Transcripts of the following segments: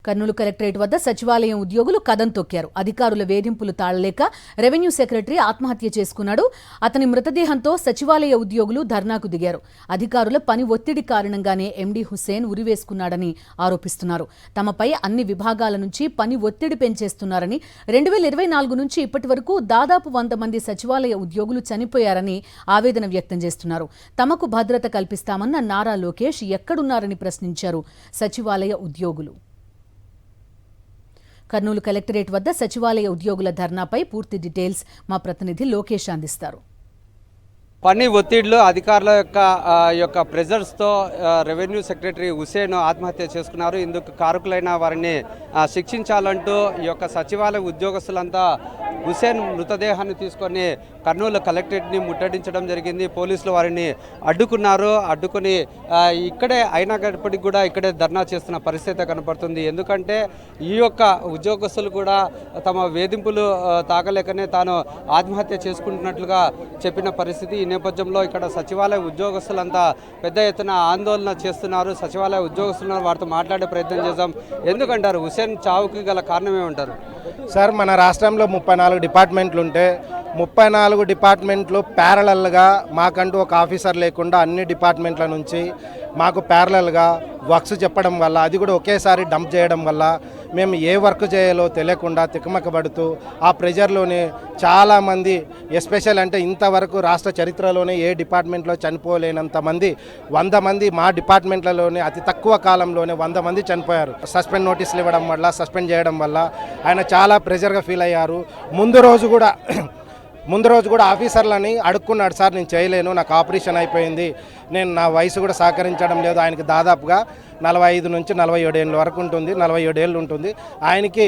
Kurnool collectorate వద్ద సచివాలయం ఉద్యోగులు కదం తొక్కారు. అధికారుల వేధింపులు తాళలేక రెవెన్యూ సెక్రటరీ ఆత్మహత్య చేసుకున్నాడు. అతని మృతదేహంతో సచివాలయ ఉద్యోగులు ధర్నాకు దిగారు. అధికారుల పని ఒత్తిడి కారణంగానే ఎండీ హుస్సేన్ ఉరివేసుకున్నాడని ఆరోపిస్తున్నారు. తమపై అన్ని విభాగాల నుంచి పని ఒత్తిడి పెంచేస్తున్నారని, 2024 నుంచి ఇప్పటి వరకు దాదాపు 100 మంది సచివాలయ ఉద్యోగులు చనిపోయారని ఆవేదన వ్యక్తం చేస్తున్నారు. తమకు భద్రత కల్పిస్తామన్న నారా లోకేష్ ఎక్కడున్నారని ప్రశ్నించారు సచివాలయ ఉద్యోగులు. కర్నూలు కలెక్టరేట్ వద్ద సచివాలయ ఉద్యోగుల ధర్నాపై పూర్తి డీటెయిల్స్ మా ప్రతినిధి లోకేష్ అందిస్తారు. పని ఒత్తిడిలో అధికారుల యొక్క ప్రెజర్స్తో రెవెన్యూ సెక్రటరీ హుస్సేన్ ఆత్మహత్య చేసుకున్నారు. ఇందుకు కారకులైన వారిని శిక్షించాలంటూ ఈ యొక్క సచివాలయ ఉద్యోగస్తులంతా హుస్సేన్ మృతదేహాన్ని తీసుకొని కర్నూలు కలెక్టరేట్ని ముట్టడించడం జరిగింది. పోలీసులు వారిని అడ్డుకుని ఇక్కడే అయినప్పటికీ కూడా ఇక్కడే ధర్నా చేస్తున్న పరిస్థితి కనపడుతుంది. ఎందుకంటే ఈ యొక్క ఉద్యోగస్తులు కూడా తమ వేధింపులు తాగలేకనే తాను ఆత్మహత్య చేసుకుంటున్నట్లుగా చెప్పిన పరిస్థితి. ఈ నేపథ్యంలో ఇక్కడ సచివాలయ ఉద్యోగస్తులంతా పెద్ద ఎత్తున ఆందోళన చేస్తున్నారు. సచివాలయ ఉద్యోగస్తులను వారితో మాట్లాడే ప్రయత్నం చేద్దాం. ఎందుకంటారు హుస్సేన్ చావుకి గల కారణం ఏమంటారు? సార్, మన రాష్ట్రంలో 34 డిపార్ట్మెంట్లు ఉంటే 34 డిపార్ట్మెంట్లు ప్యారలల్గా మాకంటూ ఒక ఆఫీసర్ లేకుండా అన్ని డిపార్ట్మెంట్ల నుంచి మాకు ప్యారలల్గా వర్క్స్ చెప్పడం వల్ల, అది కూడా ఒకేసారి డంప్ చేయడం వల్ల మేము ఏ వర్క్ చేయాలో తెలియకుండా తికమకబడుతూ ఆ ప్రెజర్లోనే చాలామంది, ఎస్పెషల్ అంటే ఇంతవరకు రాష్ట్ర చరిత్రలోనే ఏ డిపార్ట్మెంట్లో చనిపోలేనంత మంది 100 మంది మా డిపార్ట్మెంట్లలోనే అతి తక్కువ కాలంలోనే 100 మంది చనిపోయారు. సస్పెండ్ నోటీసులు ఇవ్వడం వల్ల, సస్పెండ్ చేయడం వల్ల ఆయన చాలా ప్రెజర్గా ఫీల్ అయ్యారు. ముందు రోజు కూడా ఆఫీసర్లని అడుక్కున్నాడు, సార్ నేను చేయలేను, నాకు ఆపరేషన్ అయిపోయింది, నేను నా వయసు కూడా సహకరించడం లేదు. ఆయనకి దాదాపుగా 45 నుంచి 47 ఏళ్ళ వరకు ఉంటుంది, 47 ఏళ్ళు ఉంటుంది. ఆయనకి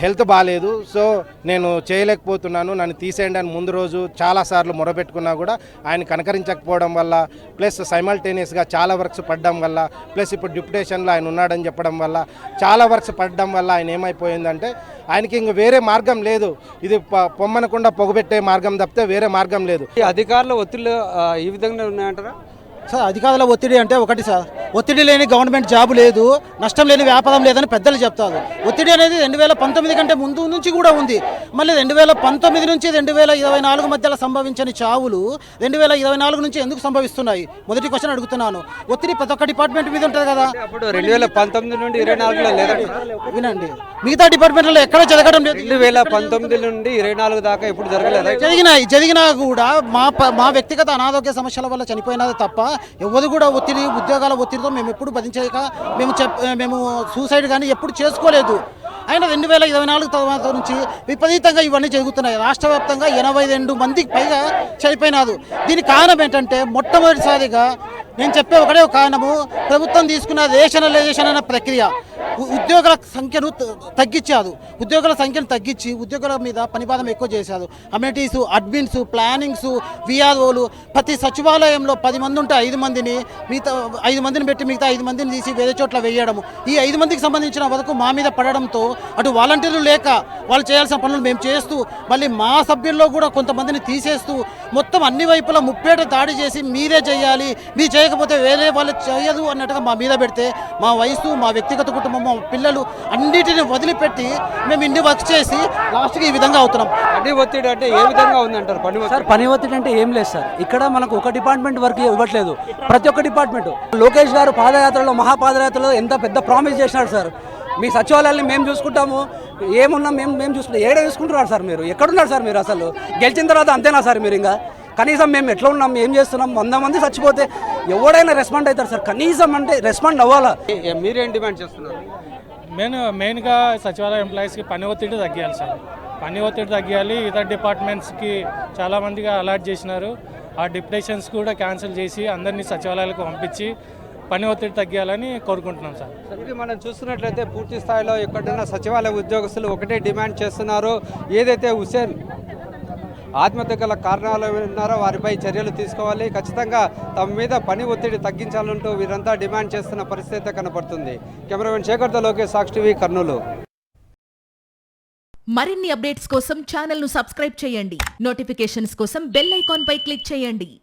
హెల్త్ బాగాలేదు, సో నేను చేయలేకపోతున్నాను, నన్ను తీసేయండి అని ముందు రోజు చాలాసార్లు మొరపెట్టుకున్నా కూడా ఆయన కనకరించకపోవడం వల్ల, ప్లస్ సైమల్టేనియస్గా చాలా వర్క్స్ పడడం వల్ల, ప్లస్ ఇప్పుడు డిప్యుటేషన్లో ఆయన ఉన్నాడని చెప్పడం వల్ల, చాలా వర్క్స్ పడడం వల్ల ఆయన ఏమైపోయిందంటే ఆయనకి ఇంక వేరే మార్గం లేదు. ఇది పొమ్మనకుండా పొగబెట్టే మార్గం తప్పితే వేరే మార్గం లేదు. ఈ అధికారుల ఒత్తిళ్లు ఈ విధంగా ఉన్నాయంటారా? సార్, అధికారుల ఒత్తిడి అంటే ఒకటి సార్, ఒత్తిడి లేని గవర్నమెంట్ జాబ్ లేదు, నష్టం లేని వ్యాపారం లేదని పెద్దలు చెప్తారు. ఒత్తిడి అనేది 2019 కంటే ముందు నుంచి కూడా ఉంది. మళ్ళీ 2019 నుంచి 2024 మధ్యలో సంభవించని చావులు 2024 నుంచి ఎందుకు సంభవిస్తున్నాయి? మొదటి క్వశ్చన్ అడుగుతున్నాను. ఒత్తిడి ప్రతి ఒక్క డిపార్ట్మెంట్ మీద ఉంటుంది కదా. అప్పుడు 2019 నుండి 24లో లేదండి. వినండి, మిగతా డిపార్ట్మెంట్లలో ఎక్కడ జరగడం లేదు. 2019 నుండి 24 దాకా ఎప్పుడు జరగలేదు. జరిగినా కూడా మా వ్యక్తిగత అనారోగ్య సమస్యల వల్ల చనిపోయినది తప్ప ఎవరు కూడా ఉద్యోగాల ఒత్తిడితో మేము ఎప్పుడు భరించలేక మేము సూసైడ్ కానీ ఎప్పుడు చేసుకోలేదు. అయినా 2024 తర్వాత నుంచి విపరీతంగా ఇవన్నీ జరుగుతున్నాయి. రాష్ట్ర వ్యాప్తంగా 82 మందికి పైగా చనిపోయినారు. దీనికి కారణం ఏంటంటే, మొట్టమొదటిసారిగా నేను చెప్పే ఒకటే కారణము, ప్రభుత్వం తీసుకున్న రేషనలైజేషన్ అనే ప్రక్రియ. ఉద్యోగుల సంఖ్యను తగ్గించి ఉద్యోగుల మీద పనిభారం ఎక్కువ చేశారు. అమ్యూనిటీస్, అడ్మిన్స్, ప్లానింగ్స్, విఆర్ఓలు, ప్రతి సచివాలయంలో 10 మంది ఉంటే 5 మందిని పెట్టి మిగతా 5 మందిని తీసి వేరే చోట్ల వేయడము. ఈ 5 మందికి సంబంధించిన వరకు మా మీద పడడంతో అటు వాలంటీర్లు లేక వాళ్ళు చేయాల్సిన పనులు మేము చేస్తూ, మళ్ళీ మా సభ్యుల్లో కూడా కొంతమందిని తీసేస్తూ, మొత్తం అన్ని వైపులా ముప్పేట దాడి చేసి మీరే చేయాలి, మీరు చేయకపోతే వేరే వాళ్ళు చేయదు అన్నట్టుగా మా మీద పెడితే, మా వయసు, మా వ్యక్తిగత కుటుంబం, మా పిల్లలు అన్నిటిని వదిలిపెట్టి మేము ఇన్ని వర్క్ చేసి లాస్ట్కి ఈ విధంగా అవుతున్నాం. పని ఒత్తిడి అంటే ఏ విధంగా ఉందంటారు? పని ఒత్తిడి అంటే ఏం లేదు సార్. ఇక్కడ మనకు ఒక డిపార్ట్మెంట్ వరకు ఇవ్వట్లేదు, ప్రతి ఒక్క డిపార్ట్మెంట్. లోకేష్ గారు పాదయాత్రలో, మహాపాదయాత్రలో ఎంత పెద్ద ప్రామిస్ చేసినాడు సార్. మీ సచివాలయాన్ని మేము చూసుకుంటాము, ఏమున్నా మేము చూసుకుంటాం. ఏడ చూసుకుంటున్నారు సార్? మీరు ఎక్కడున్నారు సార్? మీరు అసలు గెలిచిన తర్వాత అంతేనా సార్? మీరు ఇంకా కనీసం మేము ఎట్లా ఉన్నాం, ఏం చేస్తున్నాం? 100 మంది చచ్చిపోతే ఎవడైనా రెస్పాండ్ అవుతారు సార్. కనీసం అంటే రెస్పాండ్ అవ్వాలా. మీరేం డిమాండ్ చేస్తున్నారు? మెయిన్గా సచివాలయ ఎంప్లాయీస్కి పని ఒత్తిడి తగ్గియాలి సార్. పని ఒత్తిడి తగ్గియాలి. ఇతర డిపార్ట్మెంట్స్కి చాలామందిగా అలాట్ చేసినారు. ఆ డిప్యుటేషన్స్ కూడా క్యాన్సిల్ చేసి అందరినీ సచివాలయాలకు పంపించి పని ఒత్తిడి తగ్గాలని కోరుకుంటున్నాం సార్. ఇది మనం చూస్తున్నట్లయితే పూర్తి స్థాయిలో ఎక్కడైనా సచివాలయ ఉద్యోగస్తులు ఒకటే డిమాండ్ చేస్తున్నారు. ఏదైతే హుస్సేన్ ఆత్మహత్య గల కారణాలు ఉన్నారో వారిపై చర్యలు తీసుకోవాలి, ఖచ్చితంగా తమ మీద పని ఒత్తిడి తగ్గించాలంటూ వీరంతా డిమాండ్ చేస్తున్న పరిస్థితి కనపడుతుంది. కెమెరామెన్ శేఖర్తో లోకేష్, సాక్షి టీవీ, కర్నూలు. మరిన్ని అప్డేట్స్ కోసం ఛానల్ను సబ్స్క్రైబ్ చేయండి. నోటిఫికేషన్స్ కోసం బెల్ ఐకాన్ పై క్లిక్ చేయండి.